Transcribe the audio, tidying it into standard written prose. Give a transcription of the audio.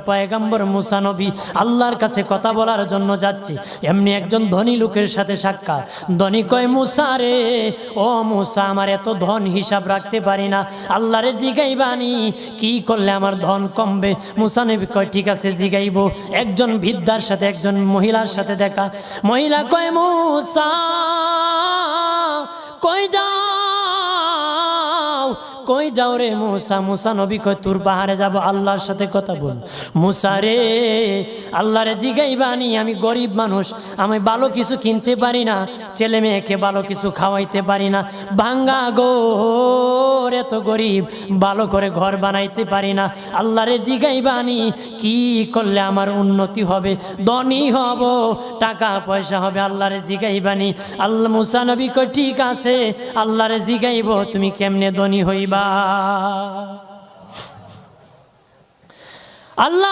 পয়গম্বর মুসা নবী আল্লাহর কাছে কথা বলার জন্য যাচ্ছে, এমনি একজন ধনী লোকের সাথে সাক্ষাৎ। ধনী কয়, মুসা রে, ও মুসা, আমার এত ধন হিসাব রাখতে পারি না, আল্লাহরে জিগাইবানি কি করলে আমার ধন কমবে? মুসা নবী কয়, ঠিক আছে জিগাইব। একজন বৃদ্ধার সাথে, একজন মহিলার সাথে দেখা। মহিলা কয়, মুসা কই যাও, কই যাও রে মুসা? মুসা নবী কয়, তোর পাহাড়ে যাব, আল্লাহর সাথে কথা বল। মুসা রে, আল্লাহরে জিগাইবানি, আমি গরিব মানুষ, আমি ভালো কিছু কিনতে পারি না, ছেলে মেয়েকে ভালো কিছু খাওয়াইতে পারি না, ভাঙ্গা গোর, এত গরিব, ভালো করে ঘর বানাইতে পারি না, আল্লাহরে জিগাইবানি কি করলে আমার উন্নতি হবে, ধনী হব, টাকা পয়সা হবে, আল্লাহরে জিগাইবানি। আল্লাহ মুসা নবী কয়, ঠিক আছে, আল্লাহরে জিগাইব, তুমি কেমনে ধনী হইবা। আল্লাহ